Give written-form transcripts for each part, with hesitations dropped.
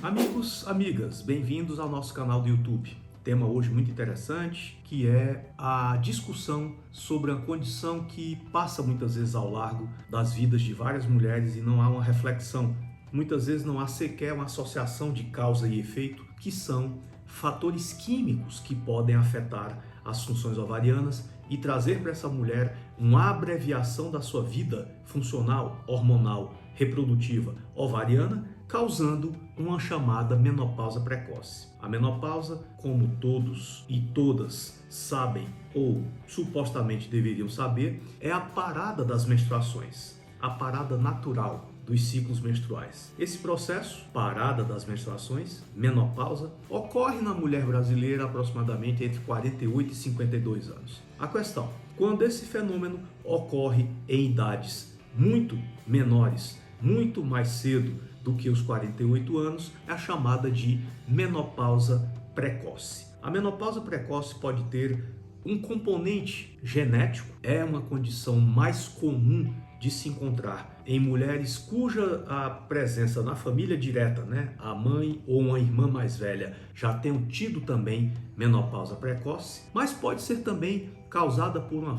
Amigos, amigas, bem-vindos ao nosso canal do YouTube. Tema hoje muito interessante, que é a discussão sobre a condição que passa muitas vezes ao largo das vidas de várias mulheres e não há uma reflexão. Muitas vezes não há sequer uma associação de causa e efeito, que são fatores químicos que podem afetar as funções ovarianas e trazer para essa mulher uma abreviação da sua vida funcional, hormonal, reprodutiva, ovariana, causando uma chamada menopausa precoce. A menopausa, como todos e todas sabem ou supostamente deveriam saber, é a parada das menstruações, a parada natural dos ciclos menstruais. Esse processo, parada das menstruações, menopausa, ocorre na mulher brasileira aproximadamente entre 48 e 52 anos. A questão, quando esse fenômeno ocorre em idades muito menores, muito mais cedo do que os 48 anos, é a chamada de menopausa precoce. A menopausa precoce pode ter um componente genético, é uma condição mais comum de se encontrar em mulheres cuja a presença na família direta, a mãe ou uma irmã mais velha, já tenham tido também menopausa precoce, mas pode ser também causada por uma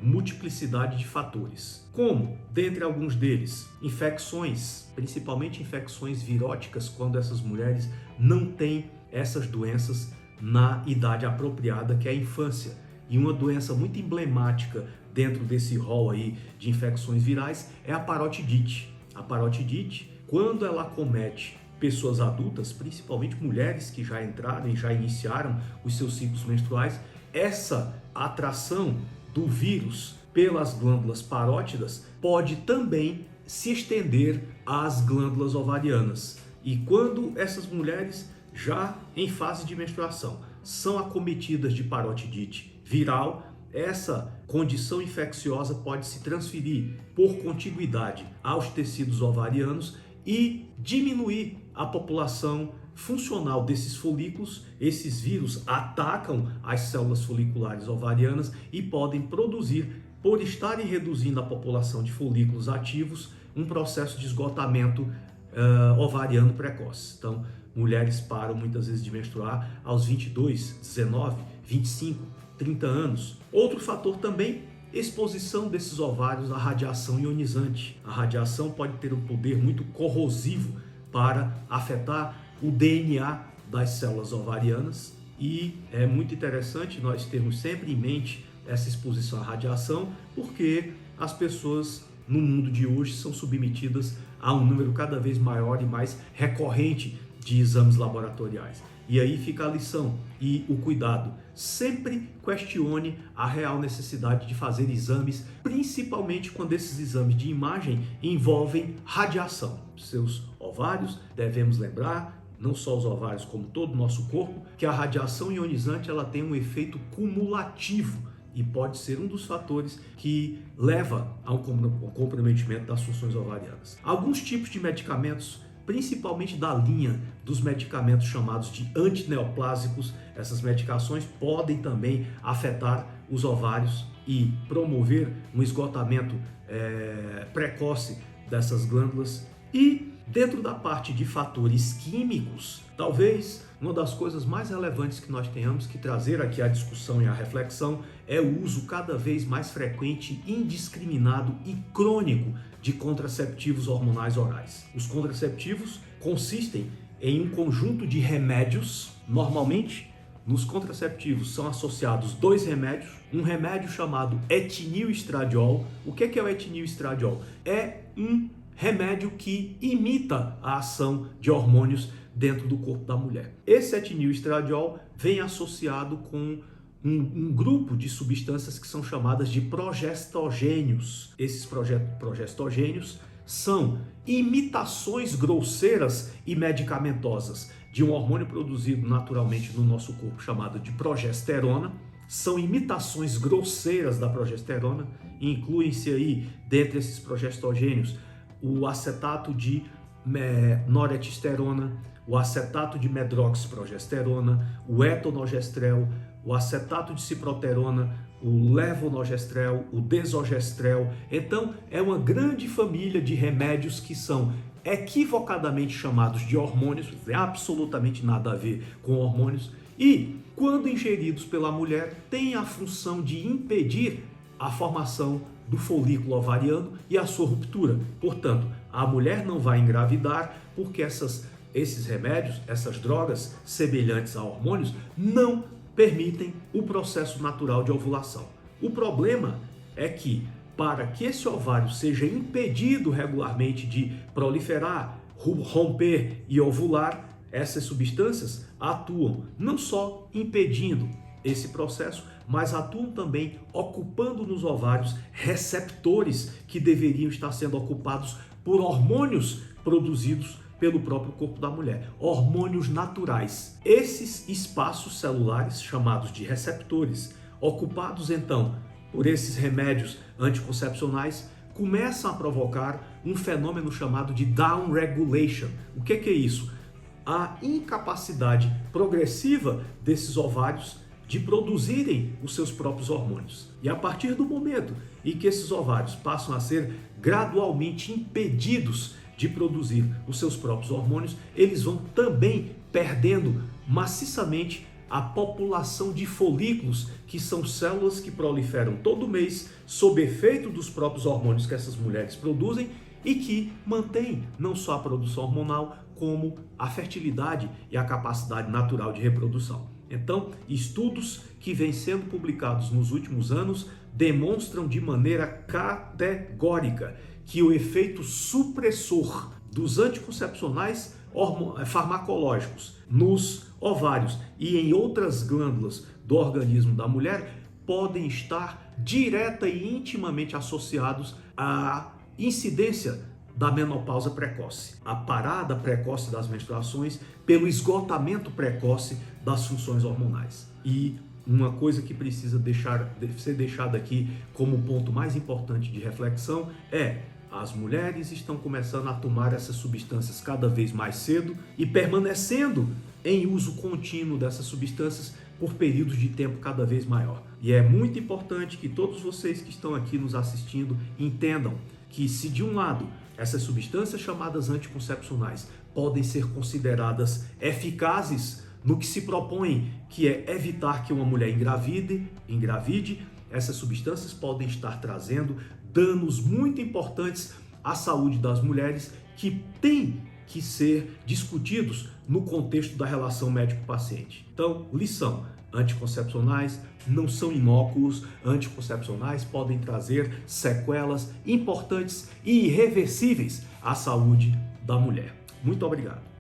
multiplicidade de fatores, como, dentre alguns deles, infecções, principalmente infecções viróticas, quando essas mulheres não têm essas doenças na idade apropriada, que é a infância. E uma doença muito emblemática dentro desse rol aí de infecções virais é a parotidite. A parotidite, quando ela acomete pessoas adultas, principalmente mulheres que já entraram e já iniciaram os seus ciclos menstruais, essa atração do vírus pelas glândulas parótidas pode também se estender às glândulas ovarianas. E quando essas mulheres já em fase de menstruação são acometidas de parotidite viral, essa condição infecciosa pode se transferir por contiguidade aos tecidos ovarianos e diminuir a população funcional desses folículos. Esses vírus atacam as células foliculares ovarianas e podem produzir, por estarem reduzindo a população de folículos ativos, um processo de esgotamento ovariano precoce. Então, mulheres param muitas vezes de menstruar aos 22, 19, 25, 30 anos. Outro fator também, exposição desses ovários à radiação ionizante. A radiação pode ter um poder muito corrosivo para afetar o DNA das células ovarianas e é muito interessante nós termos sempre em mente essa exposição à radiação, porque as pessoas no mundo de hoje são submetidas a um número cada vez maior e mais recorrente de exames laboratoriais. E aí fica a lição e o cuidado. Sempre questione a real necessidade de fazer exames, principalmente quando esses exames de imagem envolvem radiação. Seus ovários, devemos lembrar, não só os ovários como todo o nosso corpo, que a radiação ionizante ela tem um efeito cumulativo e pode ser um dos fatores que leva a um comprometimento das funções ovarianas. Alguns tipos de medicamentos, principalmente da linha dos medicamentos chamados de antineoplásicos, essas medicações podem também afetar os ovários e promover um esgotamento precoce dessas glândulas. E dentro da parte de fatores químicos, talvez uma das coisas mais relevantes que nós tenhamos que trazer aqui à discussão e à reflexão é o uso cada vez mais frequente, indiscriminado e crônico de contraceptivos hormonais orais. Os contraceptivos consistem em um conjunto de remédios. Normalmente, nos contraceptivos são associados dois remédios, um remédio chamado etinilestradiol. O que é o etinilestradiol? É um remédio que imita a ação de hormônios dentro do corpo da mulher. Esse etinilestradiol vem associado com um grupo de substâncias que são chamadas de progestogênios. Esses progestogênios são imitações grosseiras e medicamentosas de um hormônio produzido naturalmente no nosso corpo chamado de progesterona. São imitações grosseiras da progesterona, incluem-se aí, dentre esses progestogênios, o acetato de noretesterona, o acetato de medroxiprogesterona, o etonogestrel, o acetato de ciproterona, o levonorgestrel, o desogestrel. Então, é uma grande família de remédios que são equivocadamente chamados de hormônios, não tem absolutamente nada a ver com hormônios, e, quando ingeridos pela mulher, têm a função de impedir a formação do folículo ovariano e a sua ruptura. Portanto, a mulher não vai engravidar porque esses remédios, essas drogas semelhantes a hormônios, não permitem o processo natural de ovulação. O problema é que, para que esse ovário seja impedido regularmente de proliferar, romper e ovular, essas substâncias atuam não só impedindo esse processo, mas atuam também ocupando nos ovários receptores que deveriam estar sendo ocupados por hormônios produzidos pelo próprio corpo da mulher, hormônios naturais. Esses espaços celulares, chamados de receptores, ocupados então por esses remédios anticoncepcionais, começam a provocar um fenômeno chamado de downregulation. O que é isso? A incapacidade progressiva desses ovários de produzirem os seus próprios hormônios. E a partir do momento em que esses ovários passam a ser gradualmente impedidos de produzir os seus próprios hormônios, eles vão também perdendo maciçamente a população de folículos, que são células que proliferam todo mês sob efeito dos próprios hormônios que essas mulheres produzem e que mantêm não só a produção hormonal, como a fertilidade e a capacidade natural de reprodução. Então, estudos que vêm sendo publicados nos últimos anos demonstram de maneira categórica que o efeito supressor dos anticoncepcionais farmacológicos nos ovários e em outras glândulas do organismo da mulher podem estar direta e intimamente associados à incidência da menopausa precoce, a parada precoce das menstruações pelo esgotamento precoce das funções hormonais. E uma coisa que precisa ser deixada aqui como ponto mais importante de reflexão é: as mulheres estão começando a tomar essas substâncias cada vez mais cedo e permanecendo em uso contínuo dessas substâncias por períodos de tempo cada vez maior. E é muito importante que todos vocês que estão aqui nos assistindo entendam que, se de um lado essas substâncias chamadas anticoncepcionais podem ser consideradas eficazes no que se propõe, que é evitar que uma mulher engravide, essas substâncias podem estar trazendo danos muito importantes à saúde das mulheres que têm que ser discutidos no contexto da relação médico-paciente. Então, lição: anticoncepcionais não são inócuos, anticoncepcionais podem trazer sequelas importantes e irreversíveis à saúde da mulher. Muito obrigado.